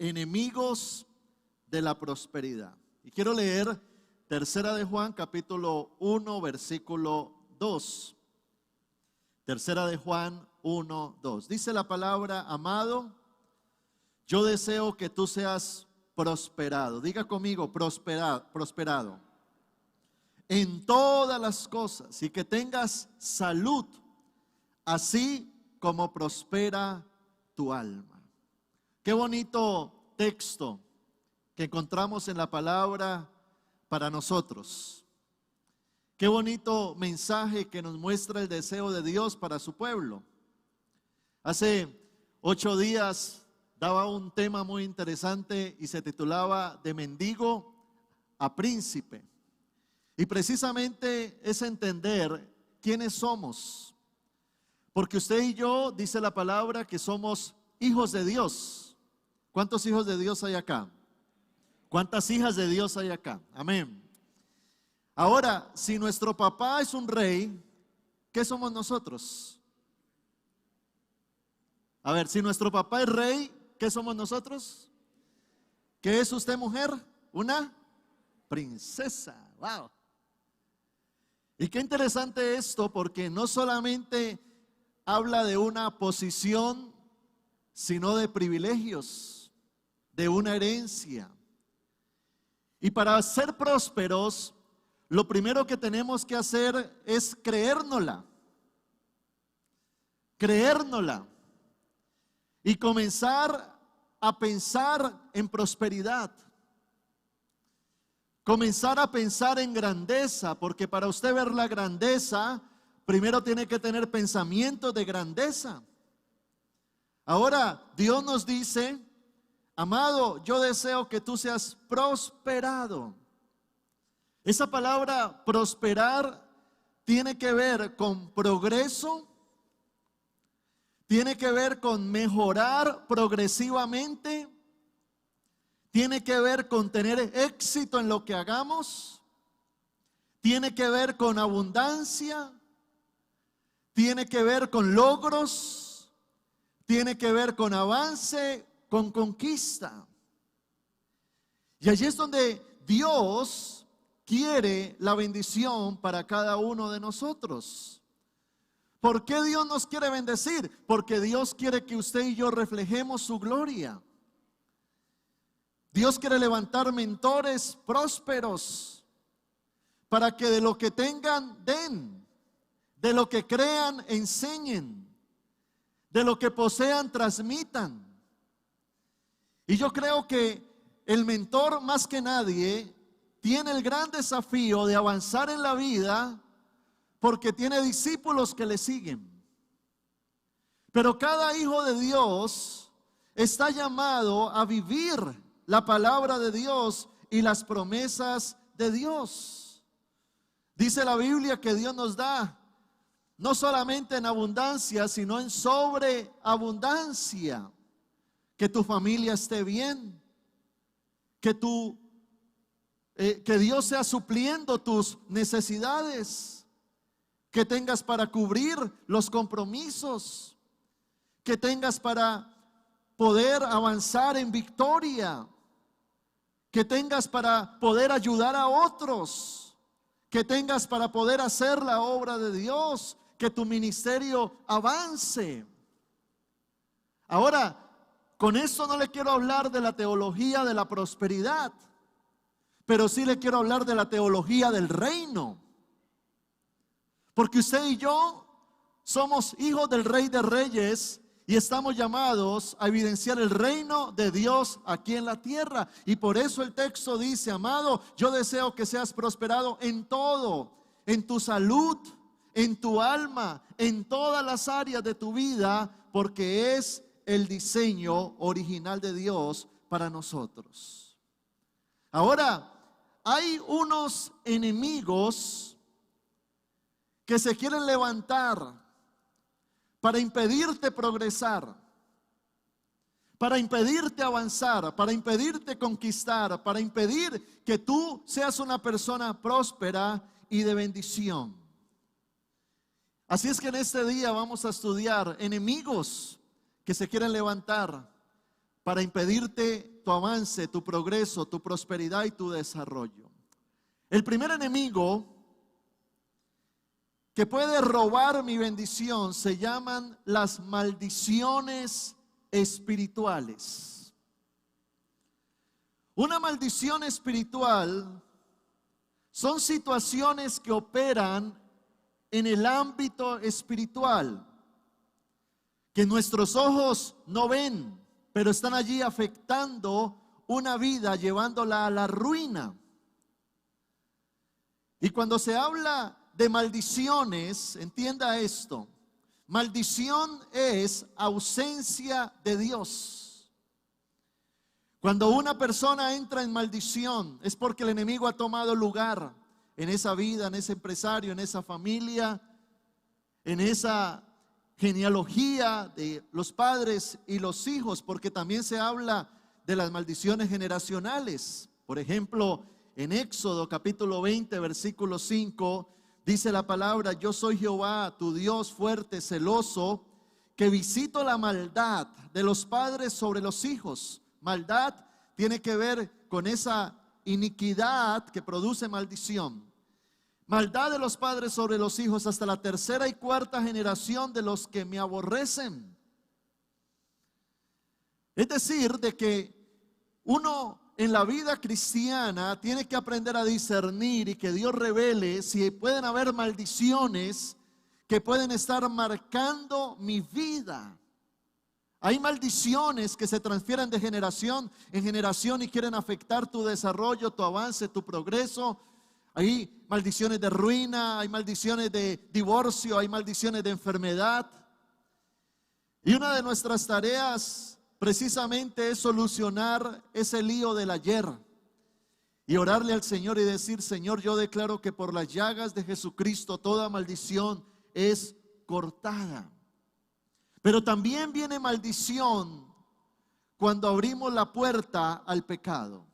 enemigos de la prosperidad. Y quiero leer Tercera de Juan, capítulo 1, versículo 2. Tercera de Juan 1, 2. Dice la palabra: amado, yo deseo que tú seas prosperado. Diga conmigo, prosperado en todas las cosas, y que tengas salud, así como prospera tu alma. Qué bonito texto que encontramos en la palabra para nosotros. Qué bonito mensaje que nos muestra el deseo de Dios para su pueblo. Hace 8 días daba un tema muy interesante y se titulaba De mendigo a príncipe. Y precisamente es entender quiénes somos. Porque usted y yo, dice la palabra, que somos hijos de Dios. ¿Cuántos hijos de Dios hay acá? ¿Cuántas hijas de Dios hay acá? Amén. Ahora, si nuestro papá es un rey, ¿qué somos nosotros? A ver, si nuestro papá es rey, ¿qué somos nosotros? ¿Qué es usted, mujer? Una princesa. Wow. Y qué interesante esto, porque no solamente habla de una posición, sino de privilegios, de una herencia. Y para ser prósperos, lo primero que tenemos que hacer es creérnosla. Creérnosla. Y comenzar a pensar en prosperidad. Comenzar a pensar en grandeza, porque para usted ver la grandeza, primero tiene que tener pensamientos de grandeza. Ahora, Dios nos dice: amado, yo deseo que tú seas prosperado. Esa palabra prosperar tiene que ver con progreso, tiene que ver con mejorar progresivamente, tiene que ver con tener éxito en lo que hagamos, tiene que ver con abundancia, tiene que ver con logros, tiene que ver con avance, con conquista. Y allí es donde Dios quiere la bendición para cada uno de nosotros. ¿Por qué Dios nos quiere bendecir? Porque Dios quiere que usted y yo reflejemos su gloria. Dios quiere levantar mentores prósperos para que de lo que tengan den, de lo que crean enseñen, de lo que posean transmitan. Y yo creo que el mentor, más que nadie, tiene el gran desafío de avanzar en la vida porque tiene discípulos que le siguen. Pero cada hijo de Dios está llamado a vivir la palabra de Dios y las promesas de Dios. Dice la Biblia que Dios nos da no solamente en abundancia, sino en sobreabundancia. Que tu familia esté bien, que Dios sea supliendo tus necesidades, que tengas para cubrir los compromisos, que tengas para poder avanzar en victoria, que tengas para poder ayudar a otros, que tengas para poder hacer la obra de Dios, que tu ministerio avance. Ahora, con esto no le quiero hablar de la teología de la prosperidad, pero sí le quiero hablar de la teología del reino. Porque usted y yo somos hijos del Rey de Reyes y estamos llamados a evidenciar el reino de Dios aquí en la tierra. Y por eso el texto dice: amado, yo deseo que seas prosperado en todo, en tu salud, en tu alma, en todas las áreas de tu vida, porque es el diseño original de Dios para nosotros. Ahora, hay unos enemigos que se quieren levantar para impedirte progresar, para impedirte avanzar, para impedirte conquistar, para impedir que tú seas una persona próspera y de bendición. Así es que en este día vamos a estudiar enemigos que se quieren levantar para impedirte tu avance, tu progreso, tu prosperidad y tu desarrollo. El primer enemigo que puede robar mi bendición se llaman las maldiciones espirituales. Una maldición espiritual son situaciones que operan en el ámbito espiritual, que nuestros ojos no ven, pero están allí afectando una vida, llevándola a la ruina. Y cuando se habla de maldiciones, entienda esto: maldición es ausencia de Dios. Cuando una persona entra en maldición es porque el enemigo ha tomado lugar en esa vida, en ese empresario, en esa familia, en esa genealogía de los padres y los hijos, porque también se habla de las maldiciones generacionales. Por ejemplo, en Éxodo capítulo 20, versículo 5, dice la palabra: yo soy Jehová, tu Dios fuerte, celoso, que visito la maldad de los padres sobre los hijos. Maldad tiene que ver con esa iniquidad que produce maldición. Maldad de los padres sobre los hijos hasta la tercera y cuarta generación de los que me aborrecen. Es decir, de que uno en la vida cristiana tiene que aprender a discernir y que Dios revele si pueden haber maldiciones que pueden estar marcando mi vida. Hay maldiciones que se transfieren de generación en generación y quieren afectar tu desarrollo, tu avance, tu progreso. Hay maldiciones de ruina, hay maldiciones de divorcio, hay maldiciones de enfermedad. Y una de nuestras tareas precisamente es solucionar ese lío del ayer y orarle al Señor y decir: Señor, yo declaro que por las llagas de Jesucristo toda maldición es cortada. Pero también viene maldición cuando abrimos la puerta al pecado.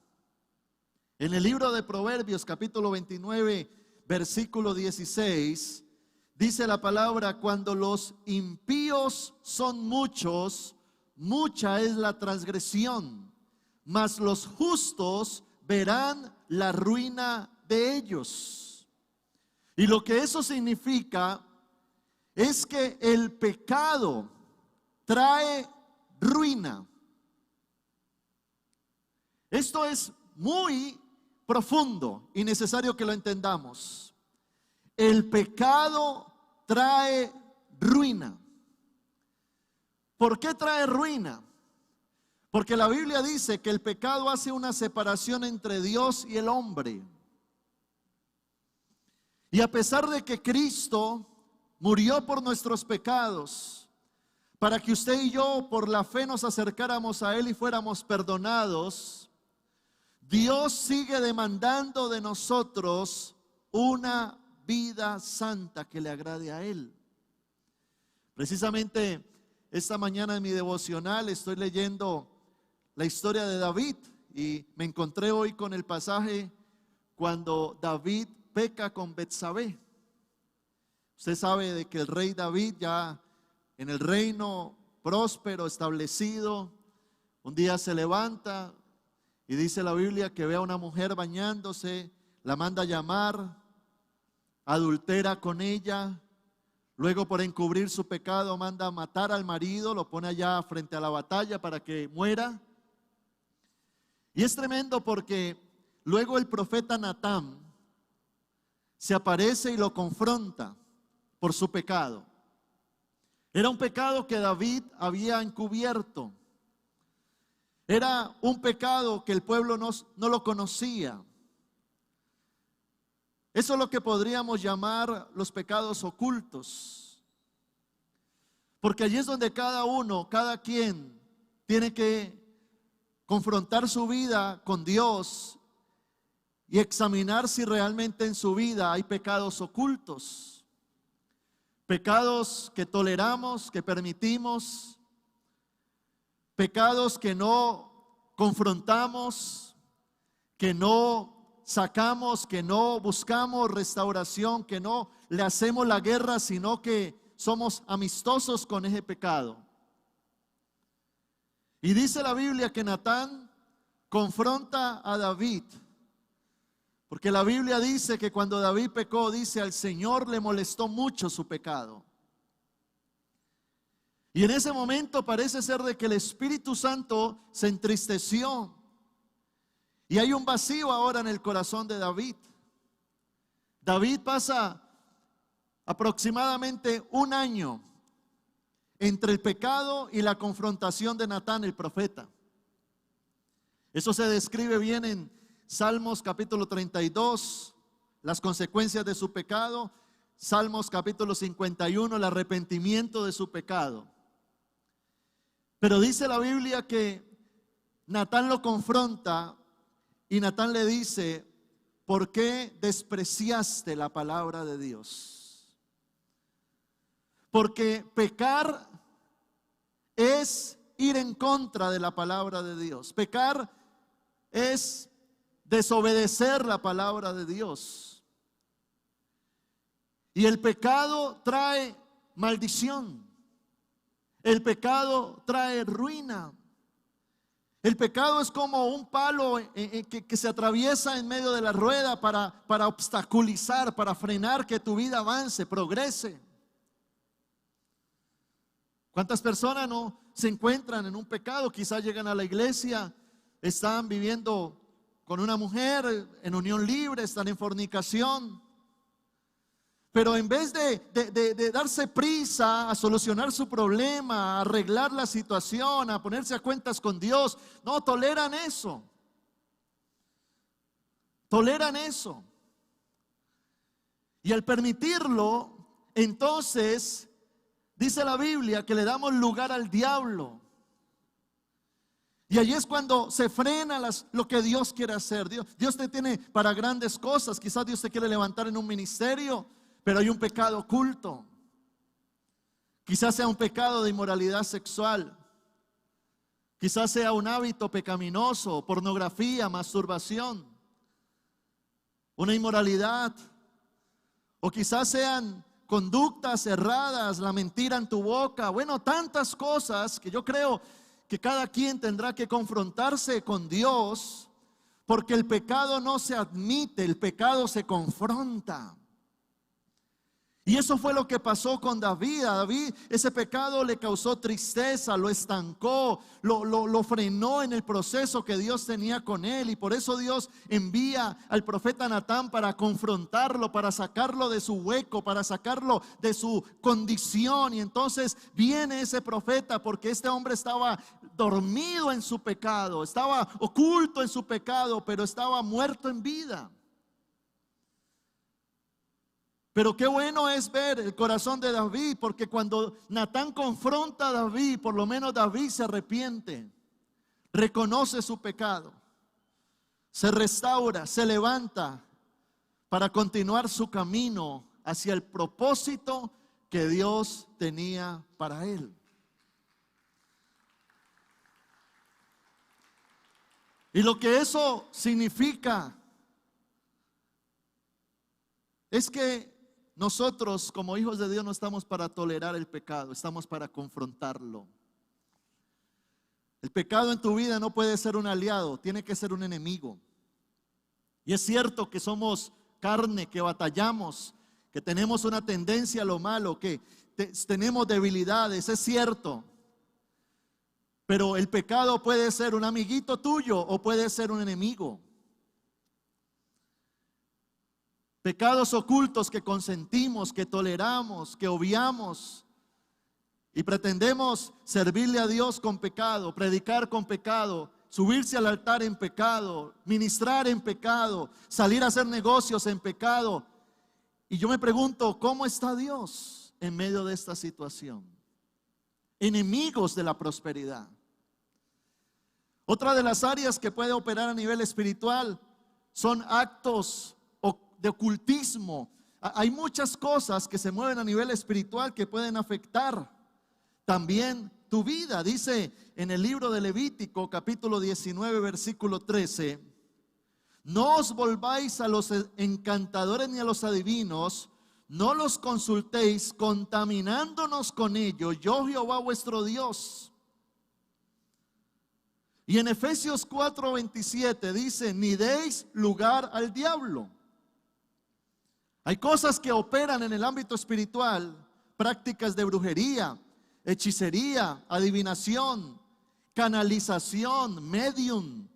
En el libro de Proverbios capítulo 29 versículo 16 dice la palabra: cuando los impíos son muchos, mucha es la transgresión, mas los justos verán la ruina de ellos. Y lo que eso significa es que el pecado trae ruina. Esto es muy profundo y necesario que lo entendamos. El pecado trae ruina. ¿Por qué trae ruina? Porque la Biblia dice que el pecado hace una separación entre Dios y el hombre. Y a pesar de que Cristo murió por nuestros pecados, para que usted y yo por la fe nos acercáramos a Él y fuéramos perdonados, Dios sigue demandando de nosotros una vida santa que le agrade a Él. Precisamente esta mañana en mi devocional estoy leyendo la historia de David y me encontré hoy con el pasaje cuando David peca con Betsabé. Usted sabe de que el rey David, ya en el reino próspero, establecido, un día se levanta y dice la Biblia que ve a una mujer bañándose, la manda a llamar, adultera con ella, luego por encubrir su pecado manda a matar al marido, lo pone allá frente a la batalla para que muera. Y es tremendo porque luego el profeta Natán se aparece y lo confronta por su pecado. Era un pecado que David había encubierto. Era un pecado que el pueblo no lo conocía. Eso es lo que podríamos llamar los pecados ocultos. Porque allí es donde cada uno, cada quien tiene que confrontar su vida con Dios y examinar si realmente en su vida hay pecados ocultos. Pecados que toleramos, que permitimos, pecados que no confrontamos, que no sacamos, que no buscamos restauración, que no le hacemos la guerra, sino que somos amistosos con ese pecado. Y dice la Biblia que Natán confronta a David, porque la Biblia dice que cuando David pecó, dice, al Señor le molestó mucho su pecado. Y en ese momento parece ser de que el Espíritu Santo se entristeció. Y hay un vacío ahora en el corazón de David. David pasa aproximadamente un año entre el pecado y la confrontación de Natán, el profeta. Eso se describe bien en Salmos capítulo 32, las consecuencias de su pecado. Salmos capítulo 51, el arrepentimiento de su pecado. Pero dice la Biblia que Natán lo confronta y Natán le dice, ¿por qué despreciaste la palabra de Dios? Porque pecar es ir en contra de la palabra de Dios. Pecar es desobedecer la palabra de Dios. Y el pecado trae maldición. El pecado trae ruina. El pecado es como un palo que se atraviesa en medio de la rueda para obstaculizar, para frenar que tu vida avance, progrese. ¿Cuántas personas no se encuentran en un pecado? Quizás llegan a la iglesia, están viviendo con una mujer en unión libre, están en fornicación. Pero en vez de darse prisa a solucionar su problema, a arreglar la situación, a ponerse a cuentas con Dios, no, toleran eso. Toleran eso. Y al permitirlo, entonces, dice la Biblia que le damos lugar al diablo. Y allí es cuando se frena lo que Dios quiere hacer. Dios te tiene para grandes cosas. Quizás Dios te quiere levantar en un ministerio, pero hay un pecado oculto. Quizás sea un pecado de inmoralidad sexual. Quizás sea un hábito pecaminoso, pornografía, masturbación, una inmoralidad. O quizás sean conductas erradas, la mentira en tu boca. Bueno, tantas cosas que yo creo que cada quien tendrá que confrontarse con Dios, porque el pecado no se admite, el pecado se confronta. Y eso fue lo que pasó con David. A David ese pecado le causó tristeza, lo estancó, lo frenó en el proceso que Dios tenía con él. Y por eso Dios envía al profeta Natán para confrontarlo, para sacarlo de su hueco, para sacarlo de su condición. Y entonces viene ese profeta porque este hombre estaba dormido en su pecado, estaba oculto en su pecado, pero estaba muerto en vida. Pero qué bueno es ver el corazón de David, porque cuando Natán confronta a David, por lo menos David se arrepiente, reconoce su pecado, se restaura, se levanta para continuar su camino hacia el propósito que Dios tenía para él. Y lo que eso significa es que nosotros como hijos de Dios no estamos para tolerar el pecado, estamos para confrontarlo. El pecado en tu vida no puede ser un aliado, tiene que ser un enemigo. Y es cierto que somos carne, que batallamos, que tenemos una tendencia a lo malo, que tenemos debilidades, es cierto. Pero el pecado puede ser un amiguito tuyo o puede ser un enemigo. Pecados ocultos que consentimos, que toleramos, que obviamos y pretendemos servirle a Dios con pecado, predicar con pecado, subirse al altar en pecado, ministrar en pecado, salir a hacer negocios en pecado. Y yo me pregunto, ¿cómo está Dios en medio de esta situación? Enemigos de la prosperidad. Otra de las áreas que puede operar a nivel espiritual son actos de ocultismo. Hay muchas cosas que se mueven a nivel espiritual que pueden afectar también tu vida. Dice en el libro de Levítico capítulo 19 versículo 13: no os volváis a los encantadores ni a los adivinos, no los consultéis contaminándonos con ello, yo Jehová vuestro Dios. Y en Efesios 4:27 dice: ni deis lugar al diablo. Hay cosas que operan en el ámbito espiritual, prácticas de brujería, hechicería, adivinación, canalización, medium,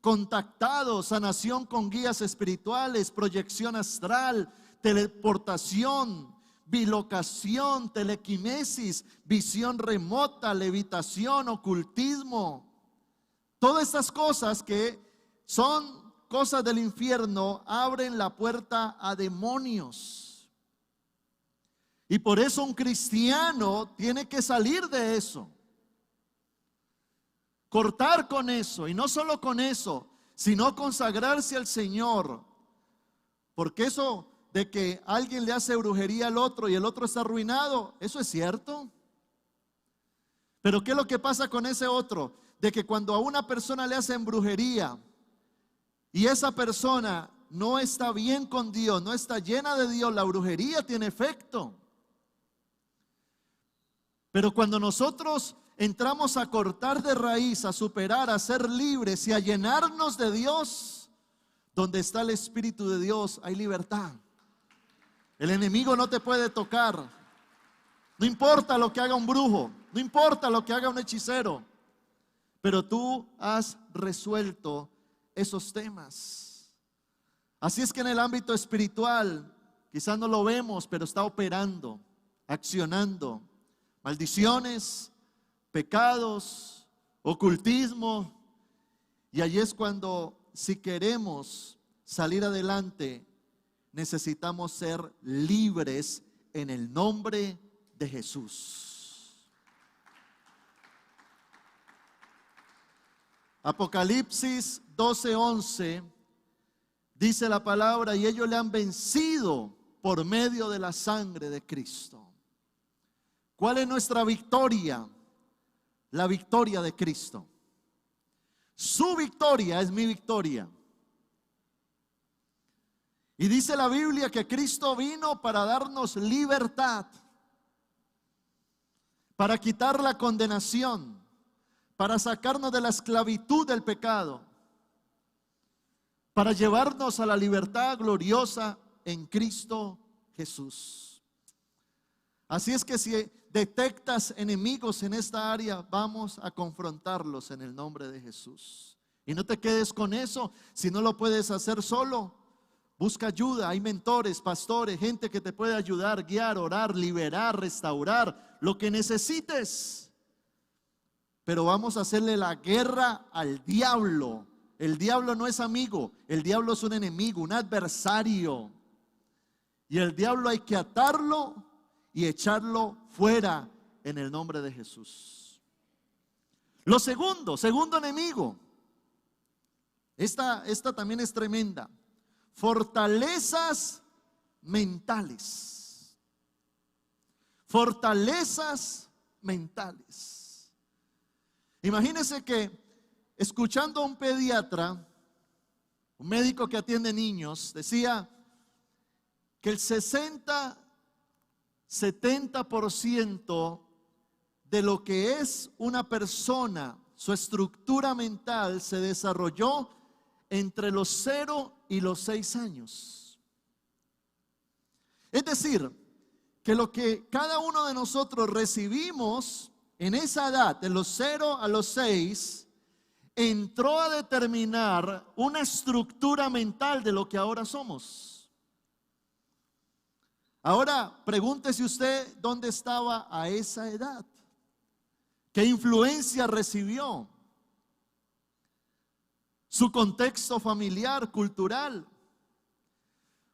contactado, sanación con guías espirituales, proyección astral, teleportación, bilocación, telequinesis, visión remota, levitación, ocultismo. Todas estas cosas que son cosas del infierno abren la puerta a demonios. Y por eso un cristiano tiene que salir de eso. Cortar con eso, y no solo con eso, sino consagrarse al Señor. Porque eso de que alguien le hace brujería al otro y el otro está arruinado, eso es cierto. Pero ¿qué es lo que pasa con ese otro? De que cuando a una persona le hacen brujería y esa persona no está bien con Dios, no está llena de Dios, la brujería tiene efecto. Pero cuando nosotros entramos a cortar de raíz, a superar, a ser libres y a llenarnos de Dios, donde está el Espíritu de Dios hay libertad. El enemigo no te puede tocar. No importa lo que haga un brujo, no importa lo que haga un hechicero, pero tú has resuelto esos temas. Así es que en el ámbito espiritual, quizás no lo vemos, pero está operando, accionando. Maldiciones, pecados, ocultismo. Y allí es cuando, si queremos salir adelante, necesitamos ser libres en el nombre de Jesús. Apocalipsis 12:11 dice la palabra: y ellos le han vencido por medio de la sangre de Cristo. ¿Cuál es nuestra victoria? La victoria de Cristo. Su victoria es mi victoria. Y dice la Biblia que Cristo vino para darnos libertad, para quitar la condenación, para sacarnos de la esclavitud del pecado, para llevarnos a la libertad gloriosa en Cristo Jesús. Así es que si detectas enemigos en esta área, vamos a confrontarlos en el nombre de Jesús. Y no te quedes con eso. Si no lo puedes hacer solo, busca ayuda. Hay mentores, pastores, gente que te puede ayudar, guiar, orar, liberar, restaurar, lo que necesites. Pero vamos a hacerle la guerra al diablo. El diablo no es amigo, el diablo es un enemigo, un adversario. Y el diablo hay que atarlo y echarlo fuera en el nombre de Jesús. Lo segundo enemigo, esta también es tremenda: fortalezas mentales. Fortalezas mentales. Imagínense que escuchando a un pediatra, un médico que atiende niños, decía que el 70% de lo que es una persona, su estructura mental, se desarrolló entre los 0 y los 6 años. Es decir, que lo que cada uno de nosotros recibimos en esa edad, de los 0 a los 6, entró a determinar una estructura mental de lo que ahora somos. Ahora, pregúntese usted dónde estaba a esa edad. ¿Qué influencia recibió? Su contexto familiar, cultural.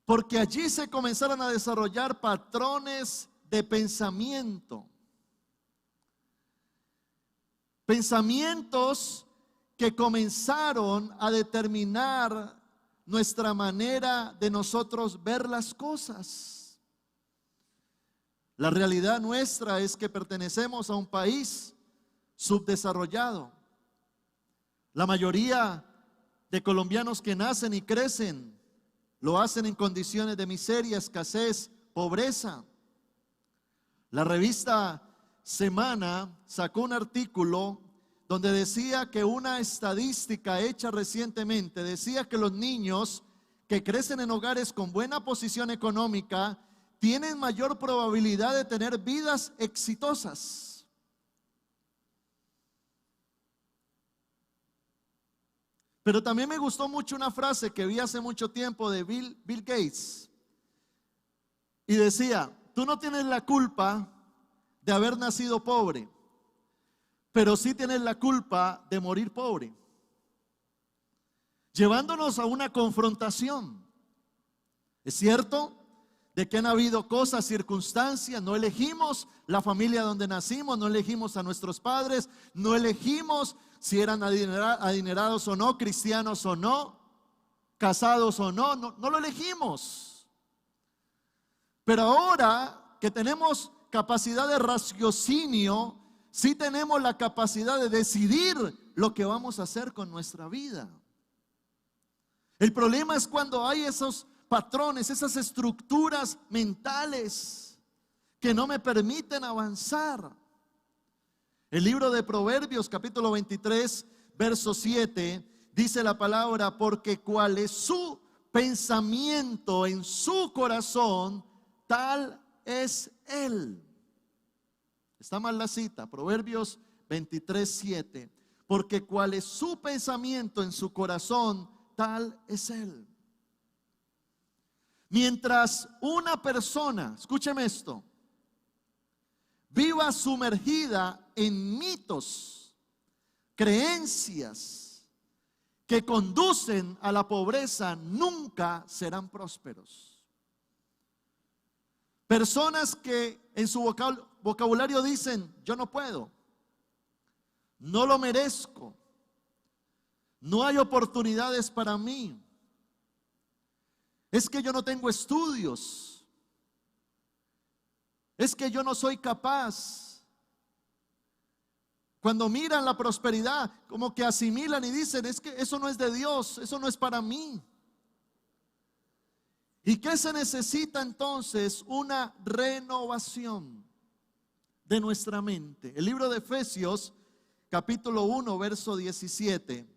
Porque allí se comenzaron a desarrollar patrones de pensamiento. Pensamientos que comenzaron a determinar nuestra manera de nosotros ver las cosas. La realidad nuestra es que pertenecemos a un país subdesarrollado. La mayoría de colombianos que nacen y crecen lo hacen en condiciones de miseria, escasez, pobreza. La revista Semana sacó un artículo donde decía que una estadística hecha recientemente decía que los niños que crecen en hogares con buena posición económica tienen mayor probabilidad de tener vidas exitosas. Pero también me gustó mucho una frase que vi hace mucho tiempo de Bill Gates. Y decía, tú no tienes la culpa de haber nacido pobre, pero sí tienes la culpa de morir pobre. Llevándonos a una confrontación. Es cierto de que han habido cosas, circunstancias, no elegimos la familia donde nacimos, no elegimos a nuestros padres, no elegimos si eran adinerados o no, cristianos o no, casados o no, no lo elegimos. Pero ahora que tenemos capacidad de raciocinio, sí tenemos la capacidad de decidir lo que vamos a hacer con nuestra vida. El problema es cuando hay esos patrones, esas estructuras mentales que no me permiten avanzar. El libro de Proverbios, capítulo 23, verso 7, dice la palabra, porque cuál es su pensamiento en su corazón, tal es él. Está mal la cita, Proverbios 23, 7. Porque cuál es su pensamiento en su corazón, tal es él. Mientras una persona, escúcheme esto, viva sumergida en mitos, creencias que conducen a la pobreza, nunca serán prósperos. Personas que en su vocabulario dicen, yo no puedo, no lo merezco, no hay oportunidades para mí, es que yo no tengo estudios, es que yo no soy capaz. Cuando miran la prosperidad, como que asimilan y dicen, es que eso no es de Dios, eso no es para mí. ¿Y qué se necesita entonces? Una renovación de nuestra mente. El libro de Efesios, capítulo 1, verso 17.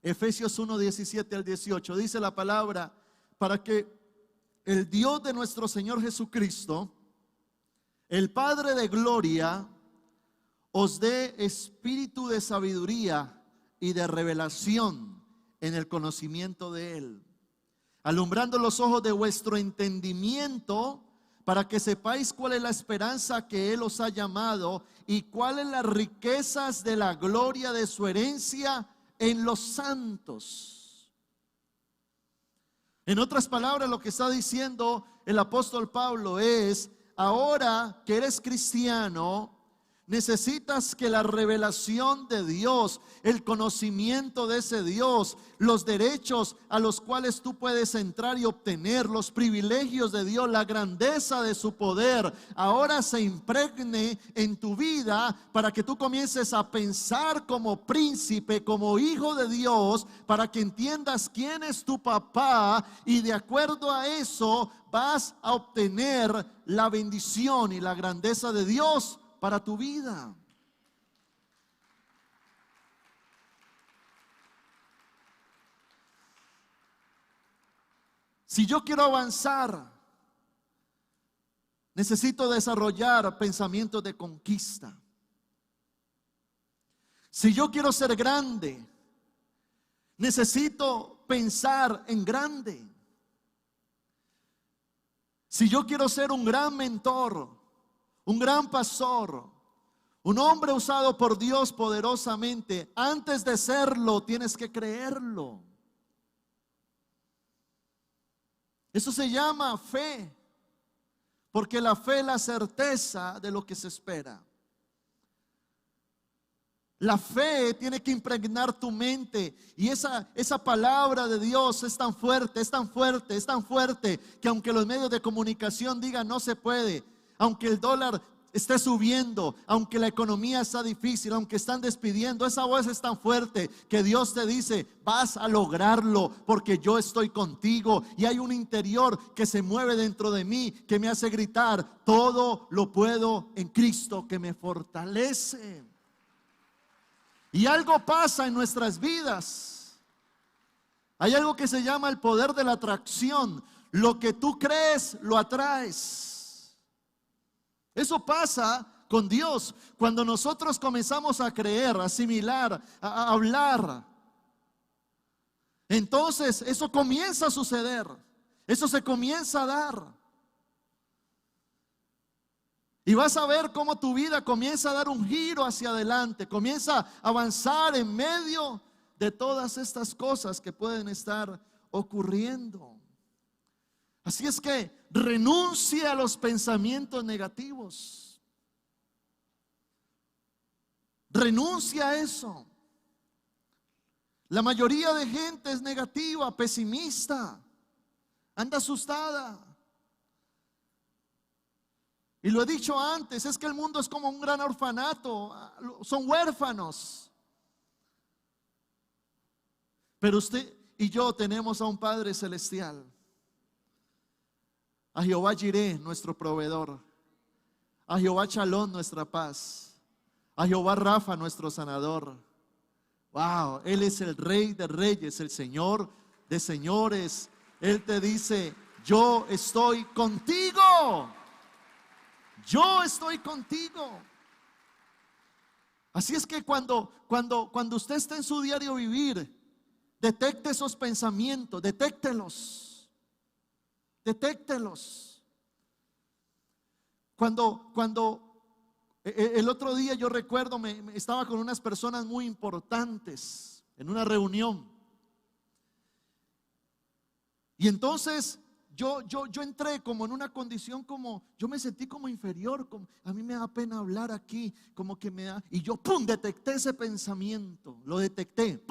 Efesios 1, 17 al 18. Dice la palabra, para que el Dios de nuestro Señor Jesucristo, el Padre de gloria, os dé espíritu de sabiduría y de revelación en el conocimiento de Él, alumbrando los ojos de vuestro entendimiento, para que sepáis cuál es la esperanza que Él os ha llamado y cuáles las riquezas de la gloria de su herencia en los santos. En otras palabras, lo que está diciendo el apóstol Pablo es, ahora que eres cristiano, necesitas que la revelación de Dios, el conocimiento de ese Dios, los derechos a los cuales tú puedes entrar y obtener, los privilegios de Dios, la grandeza de su poder, ahora se impregne en tu vida para que tú comiences a pensar como príncipe, como hijo de Dios, para que entiendas quién es tu papá y de acuerdo a eso vas a obtener la bendición y la grandeza de Dios para tu vida. Si yo quiero avanzar, necesito desarrollar pensamientos de conquista. Si yo quiero ser grande, necesito pensar en grande. Si yo quiero ser un gran mentor, un gran pastor, un hombre usado por Dios poderosamente, antes de serlo tienes que creerlo. Eso se llama fe, porque la fe es la certeza de lo que se espera. La fe tiene que impregnar tu mente y esa palabra de Dios es tan fuerte, es tan fuerte, es tan fuerte que aunque los medios de comunicación digan no se puede, aunque el dólar esté subiendo, aunque la economía está difícil, aunque están despidiendo, esa voz es tan fuerte que Dios te dice, vas a lograrlo porque yo estoy contigo. Y hay un interior que se mueve dentro de mí que me hace gritar, todo lo puedo en Cristo que me fortalece. Y algo pasa en nuestras vidas. Hay algo que se llama el poder de la atracción. Lo que tú crees, lo atraes. Eso pasa con Dios. Cuando nosotros comenzamos a creer, a asimilar, a hablar, entonces eso comienza a suceder. Eso se comienza a dar. Y vas a ver cómo tu vida comienza a dar un giro hacia adelante, comienza a avanzar en medio de todas estas cosas que pueden estar ocurriendo. Así es que renuncie a los pensamientos negativos. Renuncia a eso. La mayoría de gente es negativa, pesimista, anda asustada. Y lo he dicho antes, es que el mundo es como un gran orfanato, son huérfanos. Pero usted y yo tenemos a un Padre celestial, a Jehová Jireh, nuestro proveedor, a Jehová Shalom, nuestra paz, a Jehová Rafa, nuestro sanador. Wow, Él es el Rey de reyes, el Señor de señores. Él te dice: yo estoy contigo. Yo estoy contigo. Así es que cuando usted esté en su diario vivir, detecte esos pensamientos, detéctelos. Cuando el otro día yo recuerdo, estaba con unas personas muy importantes en una reunión. Y entonces yo entré como en una condición, como yo me sentí como inferior, a mí me da pena hablar aquí, como que me da, y yo pum, detecté ese pensamiento, lo detecté.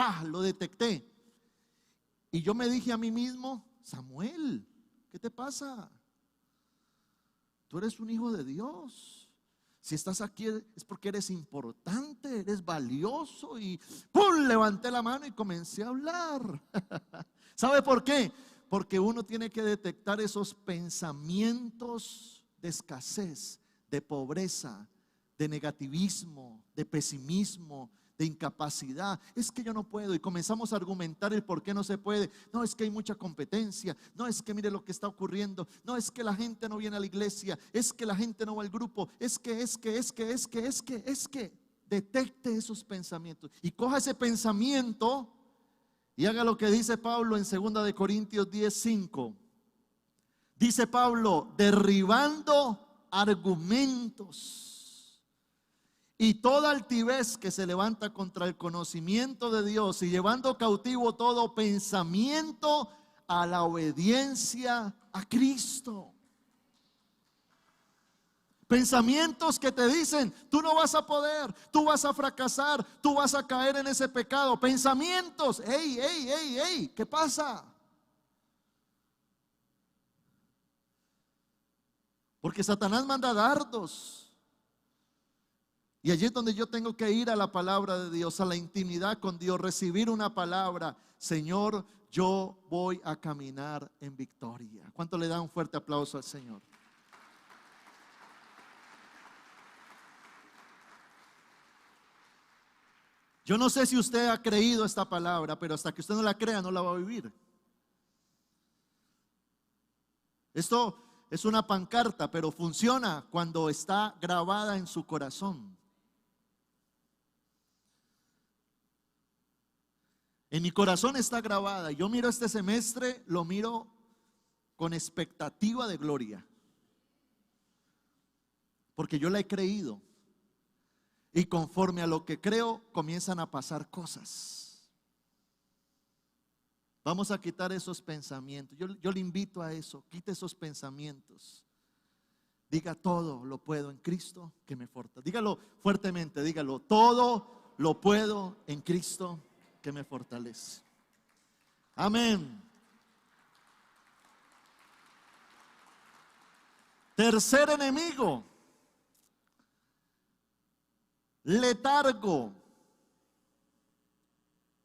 Y yo me dije a mí mismo: Samuel, ¿qué te pasa? Tú eres un hijo de Dios. Si estás aquí es porque eres importante, eres valioso. Y pum, levanté la mano y comencé a hablar. ¿Sabe por qué? Porque uno tiene que detectar esos pensamientos de escasez, de pobreza, de negativismo, de pesimismo, de incapacidad. Es que yo no puedo, y comenzamos a argumentar el por qué no se puede. No, es que hay mucha competencia. No, es que mire lo que está ocurriendo. No, es que la gente no viene a la iglesia. Es que la gente no va al grupo. Es que. Detecte esos pensamientos y coja ese pensamiento y haga lo que dice Pablo en 2 de Corintios 10:5. Dice Pablo: derribando argumentos y toda altivez que se levanta contra el conocimiento de Dios, y llevando cautivo todo pensamiento a la obediencia a Cristo. Pensamientos que te dicen: tú no vas a poder, tú vas a fracasar, tú vas a caer en ese pecado. Pensamientos: hey, ¿qué pasa? Porque Satanás manda dardos. Y allí es donde yo tengo que ir a la palabra de Dios, a la intimidad con Dios, recibir una palabra. Señor, yo voy a caminar en victoria. ¿Cuánto le da un fuerte aplauso al Señor? Yo no sé si usted ha creído esta palabra, pero hasta que usted no la crea, no la va a vivir. Esto es una pancarta, pero funciona cuando está grabada en su corazón. En mi corazón está grabada. Yo miro este semestre, lo miro con expectativa de gloria, porque yo la he creído. Y conforme a lo que creo, comienzan a pasar cosas. Vamos a quitar esos pensamientos. Yo le invito a eso. Quite esos pensamientos. Diga: todo lo puedo en Cristo que me fortalece. Dígalo fuertemente, dígalo: todo lo puedo en Cristo que me fortalece. Amén. Tercer enemigo: letargo.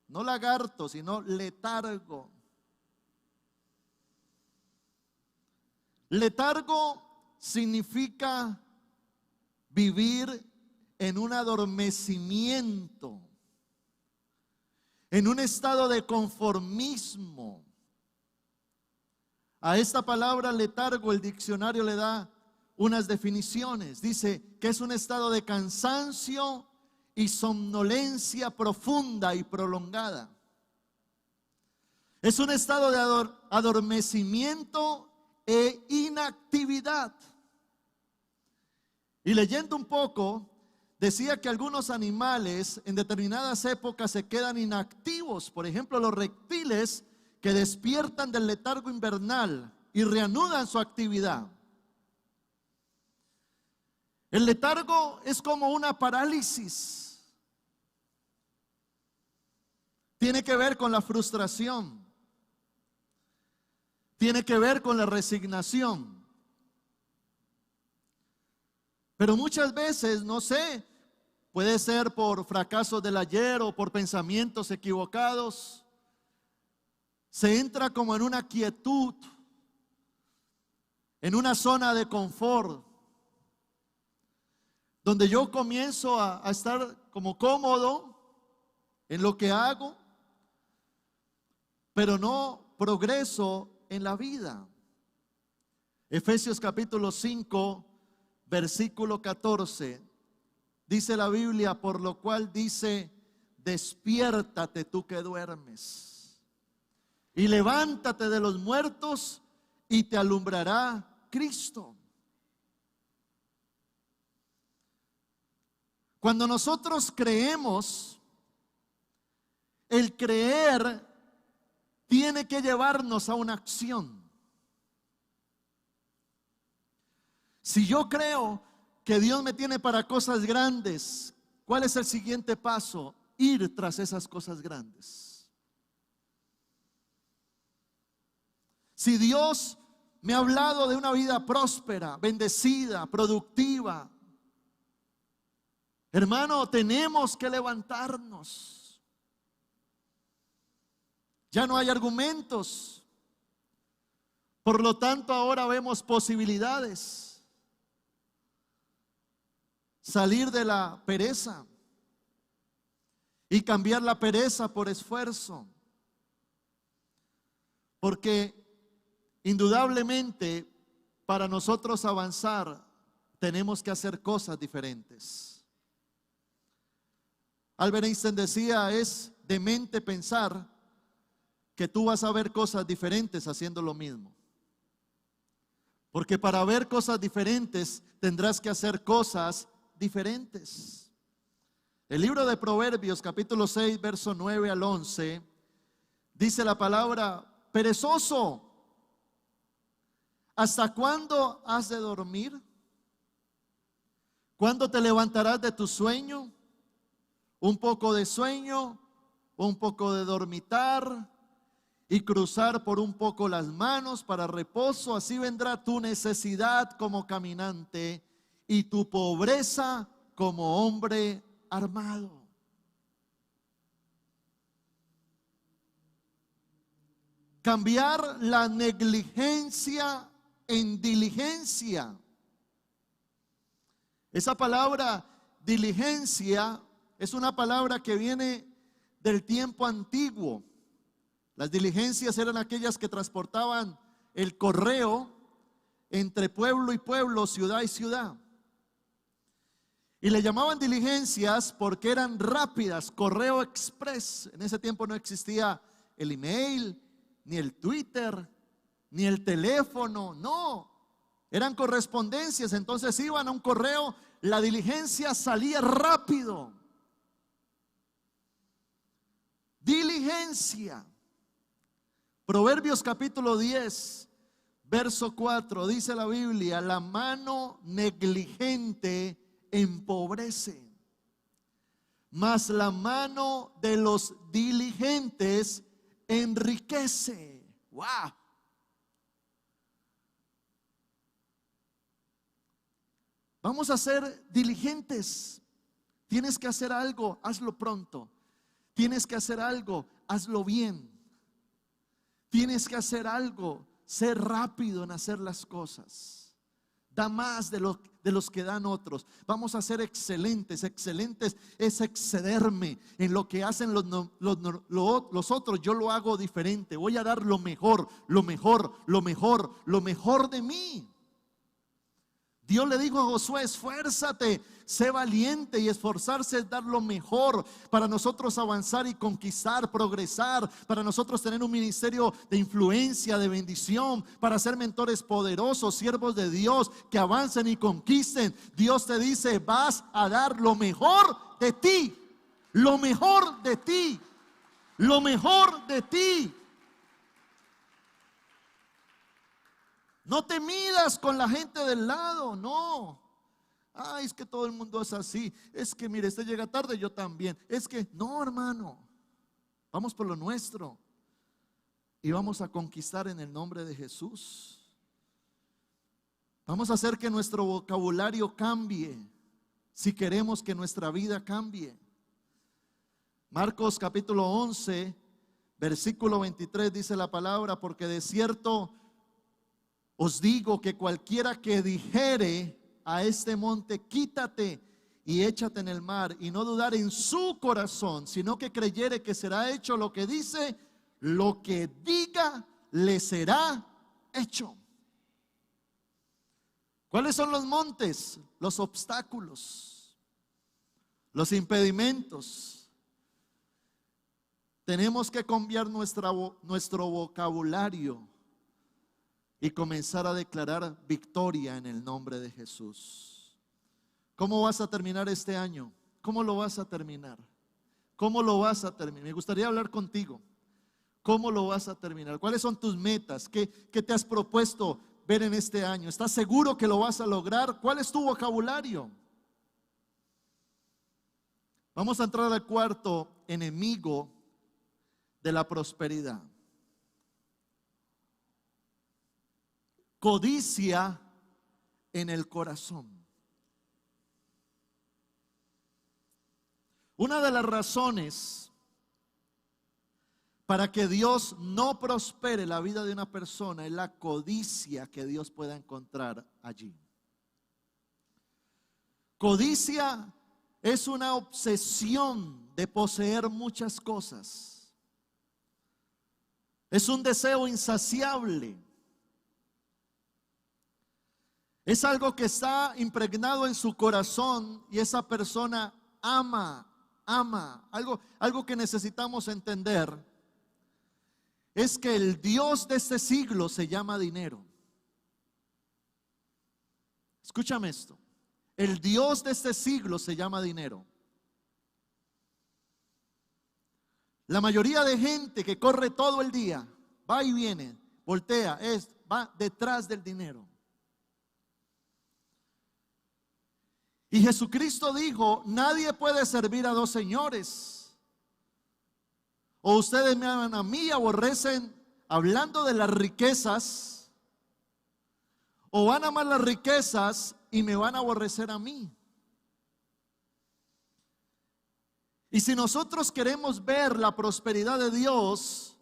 No lagarto, sino letargo. Letargo significa vivir en un adormecimiento. en un estado de conformismo. A esta palabra letargo el diccionario le da unas definiciones. Dice que es un estado de cansancio y somnolencia profunda y prolongada. Es un estado de adormecimiento e inactividad. Y leyendo un poco, decía que algunos animales en determinadas épocas se quedan inactivos. Por ejemplo, los reptiles que despiertan del letargo invernal y reanudan su actividad. El letargo es como una parálisis. Tiene que ver con la frustración. Tiene que ver con la resignación. Pero muchas veces, no sé, puede ser por fracasos del ayer o por pensamientos equivocados, se entra como en una quietud, en una zona de confort, donde yo comienzo a estar como cómodo en lo que hago, pero no progreso en la vida. Efesios capítulo 5, versículo 14, dice la Biblia, por lo cual dice, despiértate tú que duermes, y levántate de los muertos, y te alumbrará Cristo. Cuando nosotros creemos, el creer tiene que llevarnos a una acción. Si yo creo que Dios me tiene para cosas grandes, ¿cuál es el siguiente paso? Ir tras esas cosas grandes. Si Dios me ha hablado de una vida próspera, bendecida, productiva, hermano, tenemos que levantarnos. Ya no hay argumentos. Por lo tanto, ahora vemos posibilidades. Salir de la pereza y cambiar la pereza por esfuerzo. Porque indudablemente para nosotros avanzar tenemos que hacer cosas diferentes. Albert Einstein decía, es demente pensar que tú vas a ver cosas diferentes haciendo lo mismo. Porque para ver cosas diferentes tendrás que hacer cosas diferentes. El libro de Proverbios capítulo 6 verso 9 al 11 dice la palabra: perezoso, ¿hasta cuándo has de dormir? ¿Cuándo te levantarás de tu sueño? Un poco de sueño, un poco de dormitar y cruzar por un poco las manos para reposo. Así vendrá tu necesidad como caminante y tu pobreza como hombre armado. Cambiar la negligencia en diligencia. Esa palabra diligencia es una palabra que viene del tiempo antiguo. Las diligencias eran aquellas que transportaban el correo entre pueblo y pueblo, ciudad y ciudad. Y le llamaban diligencias porque eran rápidas, correo express. En ese tiempo no existía el email, ni el Twitter, ni el teléfono, no. Eran correspondencias, entonces iban a un correo, la diligencia salía rápido. Diligencia. Proverbios capítulo 10, verso 4, dice la Biblia: la mano negligente empobrece, mas la mano de los diligentes enriquece. ¡Wow! Vamos a ser diligentes. Tienes que hacer algo, hazlo pronto. Tienes que hacer algo, hazlo bien. Tienes que hacer algo, ser rápido en hacer las cosas. Da más de los que dan otros. Vamos a ser excelentes. Excelentes es excederme en lo que hacen los otros. Yo lo hago diferente. Voy a dar lo mejor, lo mejor, lo mejor, lo mejor de mí. Dios le dijo a Josué: esfuérzate, sé valiente, y esforzarse es dar lo mejor para nosotros avanzar y conquistar, progresar, para nosotros tener un ministerio de influencia, de bendición, para ser mentores poderosos, siervos de Dios que avancen y conquisten. Dios te dice: vas a dar lo mejor de ti, lo mejor de ti, lo mejor de ti. No te midas con la gente del lado, no. Ay, es que todo el mundo es así. Es que mire, este llega tarde, yo también. Es que no, hermano. Vamos por lo nuestro y vamos a conquistar en el nombre de Jesús. Vamos a hacer que nuestro vocabulario cambie si queremos que nuestra vida cambie. Marcos capítulo 11, versículo 23 dice la palabra: porque de cierto os digo que cualquiera que dijere a este monte: quítate y échate en el mar, y no dudar en su corazón, sino que creyere que será hecho lo que dice, lo que diga le será hecho. ¿Cuáles son los montes? Los obstáculos, los impedimentos. Tenemos que cambiar nuestro vocabulario y comenzar a declarar victoria en el nombre de Jesús. ¿Cómo vas a terminar este año? ¿Cómo lo vas a terminar? ¿Cómo lo vas a terminar? Me gustaría hablar contigo. ¿Cómo lo vas a terminar? ¿Cuáles son tus metas? ¿Qué te has propuesto ver en este año? ¿Estás seguro que lo vas a lograr? ¿Cuál es tu vocabulario? Vamos a entrar al cuarto enemigo de la prosperidad. Codicia en el corazón. Una de las razones para que Dios no prospere la vida de una persona es la codicia que Dios pueda encontrar allí. Codicia es una obsesión de poseer muchas cosas. Es un deseo insaciable. Es algo que está impregnado en su corazón y esa persona ama. Algo que necesitamos entender es que el Dios de este siglo se llama dinero. Escúchame esto. El Dios de este siglo se llama dinero. La mayoría de gente que corre todo el día, va y viene, voltea, va detrás del dinero. Y Jesucristo dijo: nadie puede servir a dos señores. O ustedes me aman a mí y aborrecen, hablando de las riquezas, o van a amar las riquezas y me van a aborrecer a mí. Y si nosotros queremos ver la prosperidad de Dios,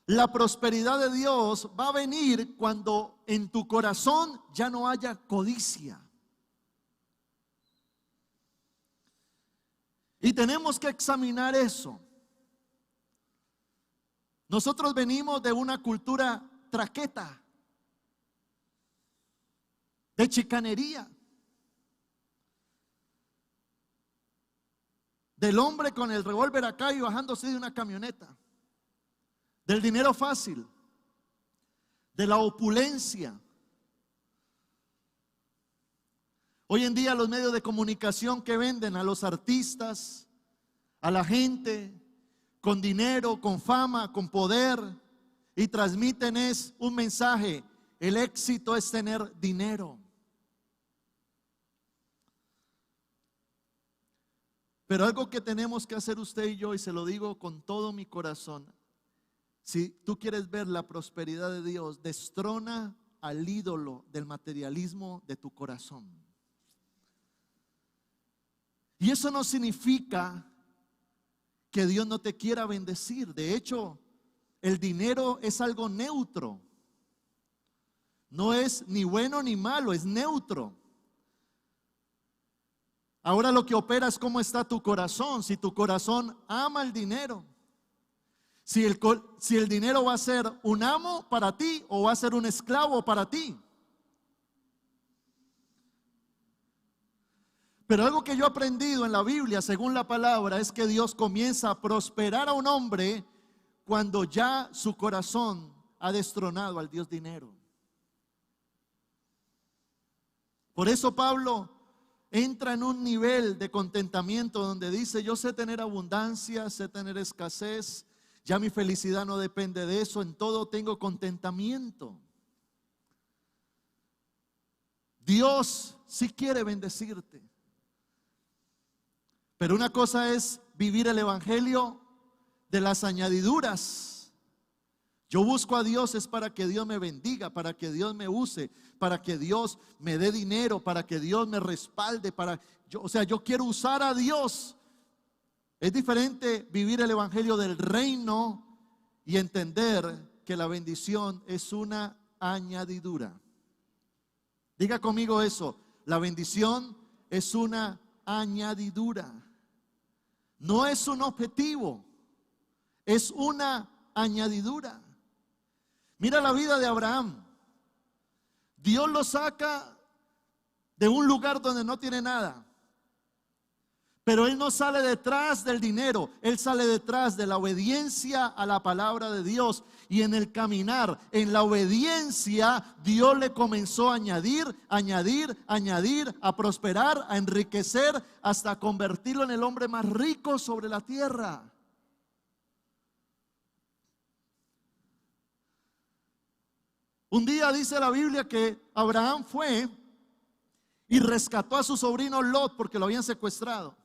la prosperidad de Dios va a venir cuando en tu corazón ya no haya codicia. Y tenemos que examinar eso. Nosotros venimos de una cultura traqueta, de chicanería, del hombre con el revólver acá y bajándose de una camioneta, del dinero fácil, de la opulencia. Hoy en día los medios de comunicación que venden a los artistas, a la gente con dinero, con fama, con poder, y transmiten un mensaje: el éxito es tener dinero. Pero algo que tenemos que hacer usted y yo, y se lo digo con todo mi corazón: si tú quieres ver la prosperidad de Dios, destrona al ídolo del materialismo de tu corazón. Y eso no significa que Dios no te quiera bendecir. De hecho, el dinero es algo neutro. No es ni bueno ni malo, es neutro. Ahora lo que opera es cómo está tu corazón. Si tu corazón ama el dinero, si el dinero va a ser un amo para ti o va a ser un esclavo para ti. Pero algo que yo he aprendido en la Biblia, según la palabra, es que Dios comienza a prosperar a un hombre cuando ya su corazón ha destronado al Dios dinero. Por eso Pablo entra en un nivel de contentamiento donde dice: yo sé tener abundancia, sé tener escasez, ya mi felicidad no depende de eso, en todo tengo contentamiento. Dios sí quiere bendecirte. Pero una cosa es vivir el evangelio de las añadiduras. Yo busco a Dios es para que Dios me bendiga, para que Dios me use, para que Dios me dé dinero, para que Dios me respalde, yo quiero usar a Dios. Es diferente vivir el evangelio del reino y entender que la bendición es una añadidura. Diga conmigo eso: la bendición es una añadidura. No es un objetivo, es una añadidura. Mira la vida de Abraham. Dios lo saca de un lugar donde no tiene nada. Pero él no sale detrás del dinero, él sale detrás de la obediencia a la palabra de Dios. Y en el caminar, en la obediencia, Dios le comenzó a añadir, a prosperar, a enriquecer, hasta convertirlo en el hombre más rico sobre la tierra. Un día dice la Biblia que Abraham fue y rescató a su sobrino Lot porque lo habían secuestrado.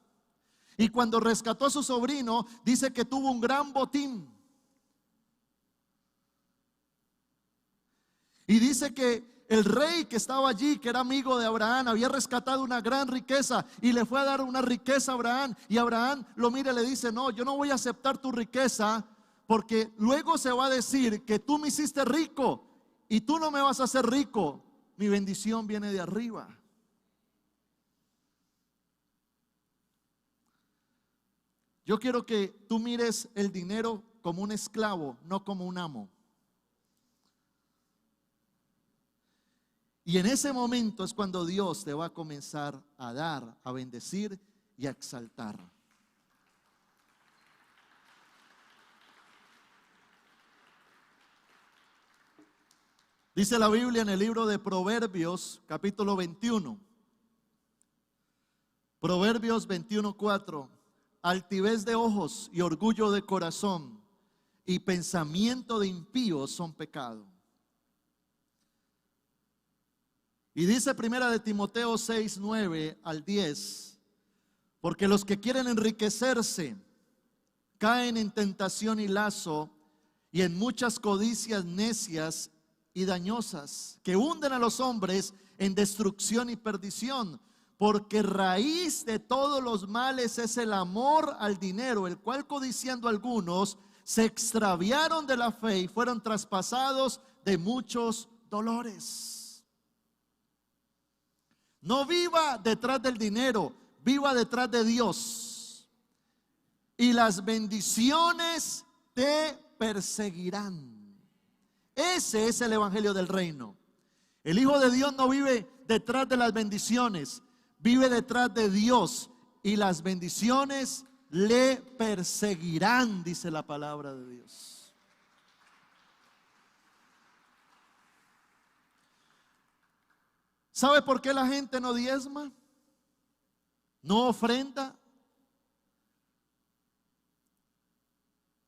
Y cuando rescató a su sobrino, dice que tuvo un gran botín. Y dice que el rey que estaba allí, que era amigo de Abraham, había rescatado una gran riqueza y le fue a dar una riqueza a Abraham. Y Abraham lo mira y le dice: no, yo no voy a aceptar tu riqueza, porque luego se va a decir que tú me hiciste rico y tú no me vas a hacer rico. Mi bendición viene de arriba. Yo quiero que tú mires el dinero como un esclavo, no como un amo. Y en ese momento es cuando Dios te va a comenzar a dar, a bendecir y a exaltar. Dice la Biblia en el libro de Proverbios, capítulo 21. Proverbios 21:4. Altivez de ojos y orgullo de corazón y pensamiento de impíos son pecado. Y dice primera de Timoteo 6:9-10. Porque los que quieren enriquecerse caen en tentación y lazo y en muchas codicias necias y dañosas que hunden a los hombres en destrucción y perdición. Porque raíz de todos los males es el amor al dinero, el cual codiciando algunos se extraviaron de la fe y fueron traspasados de muchos dolores. No viva detrás del dinero, viva detrás de Dios. Y las bendiciones te perseguirán. Ese es el evangelio del reino. El Hijo de Dios no vive detrás de las bendiciones, vive detrás de Dios, y las bendiciones le perseguirán, dice la palabra de Dios. ¿Sabe por qué la gente no diezma? ¿No ofrenda?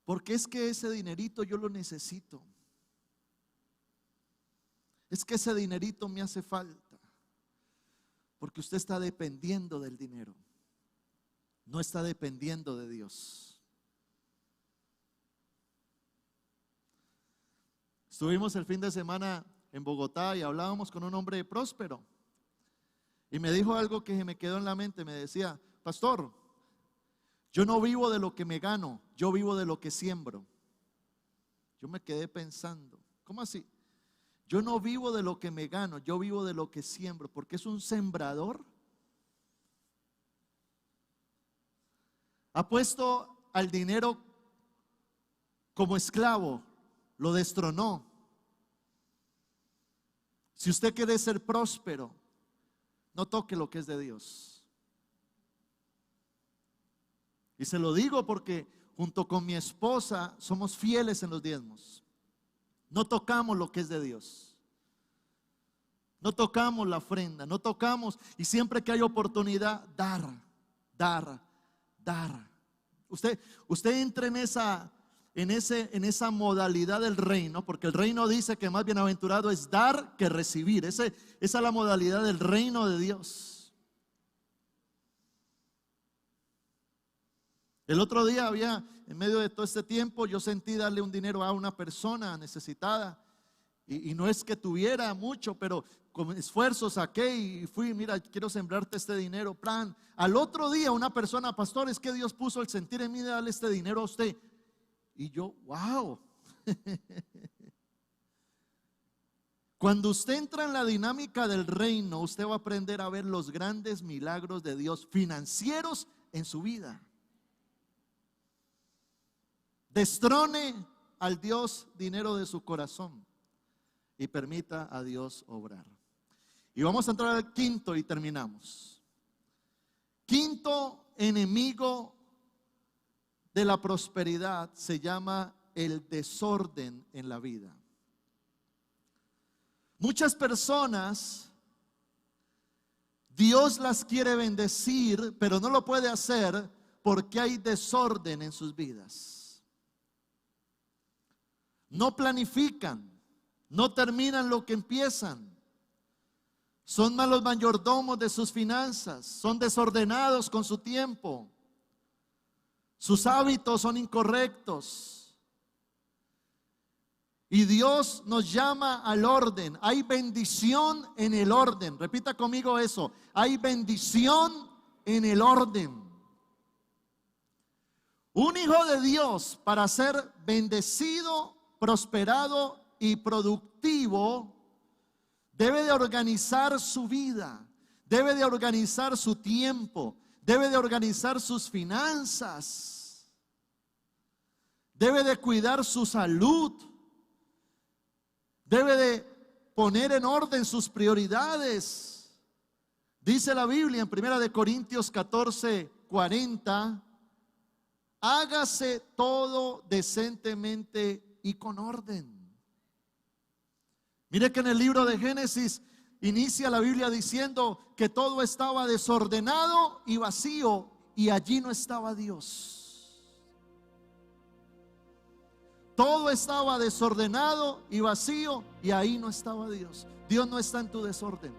Porque es que ese dinerito yo lo necesito. Es que ese dinerito me hace falta. Porque usted está dependiendo del dinero, no está dependiendo de Dios. Estuvimos el fin de semana en Bogotá y hablábamos con un hombre próspero. Y me dijo algo que me quedó en la mente. Me decía: pastor, yo no vivo de lo que me gano, yo vivo de lo que siembro. Yo me quedé pensando, ¿cómo así? Yo no vivo de lo que me gano, yo vivo de lo que siembro, porque es un sembrador. Ha puesto al dinero como esclavo, lo destronó. Si usted quiere ser próspero, no toque lo que es de Dios. Y se lo digo porque junto con mi esposa somos fieles en los diezmos. No tocamos lo que es de Dios. No tocamos la ofrenda, no tocamos, y siempre que hay oportunidad, dar. Usted entra en esa modalidad del reino, porque el reino dice que más bienaventurado es dar que recibir. Esa es la modalidad del reino de Dios. El otro día en medio de todo este tiempo, yo sentí darle un dinero a una persona necesitada, y no es que tuviera mucho, pero con esfuerzo saqué y fui, mira, quiero sembrarte este dinero, plan. Al otro día una persona, pastor, es que Dios puso el sentir en mí de darle este dinero a usted. Y yo, wow. Cuando usted entra en la dinámica del reino, usted va a aprender a ver los grandes milagros de Dios financieros en su vida. Destrone al Dios dinero de su corazón y permita a Dios obrar. Y vamos a entrar al quinto y terminamos. Quinto enemigo de la prosperidad se llama el desorden en la vida. Muchas personas, Dios las quiere bendecir, pero no lo puede hacer porque hay desorden en sus vidas. No planifican, no terminan lo que empiezan. Son malos mayordomos de sus finanzas, son desordenados con su tiempo. Sus hábitos son incorrectos. Y Dios nos llama al orden. Hay bendición en el orden. Repita conmigo eso. Hay bendición en el orden. Un hijo de Dios, para ser bendecido, prosperado y productivo, debe de organizar su vida, debe de organizar su tiempo, debe de organizar sus finanzas, debe de cuidar su salud, debe de poner en orden sus prioridades. Dice la Biblia en 1 Corintios 14:40, hágase todo decentemente y con orden. Mire que en el libro de Génesis inicia la Biblia diciendo que todo estaba desordenado y vacío, y allí no estaba Dios. Todo estaba desordenado y vacío, y ahí no estaba Dios. Dios no está en tu desorden.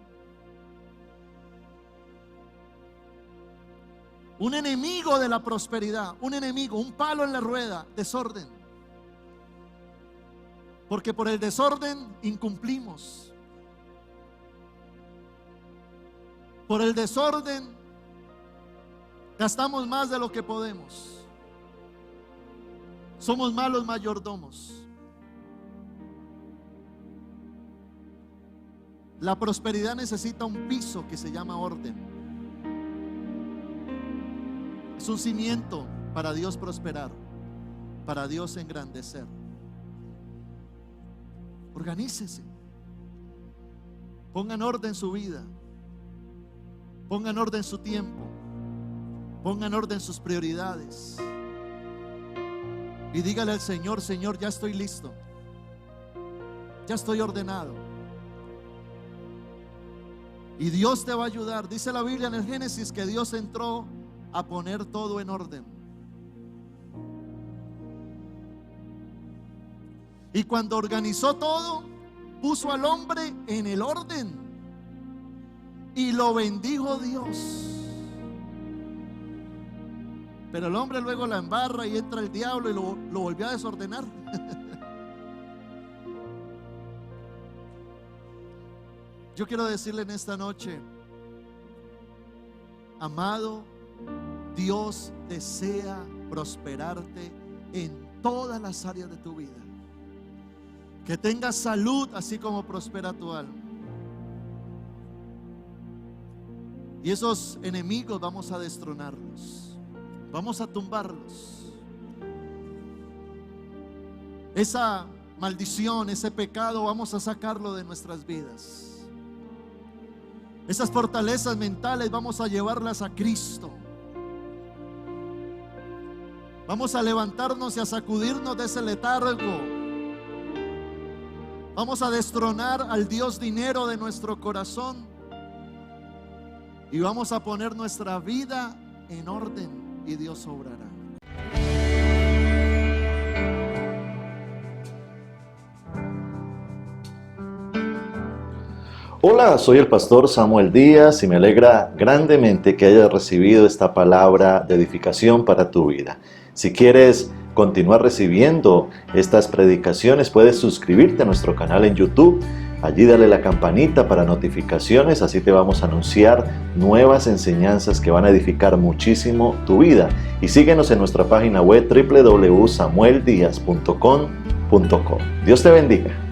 Un enemigo de la prosperidad, un enemigo, un palo en la rueda, desorden. Porque por el desorden incumplimos. Por el desorden gastamos más de lo que podemos. Somos malos mayordomos. La prosperidad necesita un piso que se llama orden. Es un cimiento para Dios prosperar, para Dios engrandecer. Organícese. Ponga en orden su vida. Ponga en orden su tiempo. Ponga en orden sus prioridades. Y dígale al Señor: Señor, ya estoy listo. Ya estoy ordenado. Y Dios te va a ayudar. Dice la Biblia en el Génesis que Dios entró a poner todo en orden. Y cuando organizó todo, puso al hombre en el orden y lo bendijo Dios. Pero el hombre luego la embarra y entra el diablo y lo volvió a desordenar. Yo quiero decirle en esta noche, amado, Dios desea prosperarte en todas las áreas de tu vida. Que tengas salud así como prospera tu alma. Y esos enemigos vamos a destronarlos, vamos a tumbarlos. Esa maldición, ese pecado, vamos a sacarlo de nuestras vidas. Esas fortalezas mentales vamos a llevarlas a Cristo. Vamos a levantarnos y a sacudirnos de ese letargo. Vamos a destronar al Dios dinero de nuestro corazón. Y vamos a poner nuestra vida en orden y Dios obrará. Hola, soy el pastor Samuel Díaz y me alegra grandemente que hayas recibido esta palabra de edificación para tu vida. Si quieres continuar recibiendo estas predicaciones, puedes suscribirte a nuestro canal en YouTube. Allí dale la campanita para notificaciones, así te vamos a anunciar nuevas enseñanzas que van a edificar muchísimo tu vida. Y síguenos en nuestra página web www.samueldiaz.com.co. Dios te bendiga.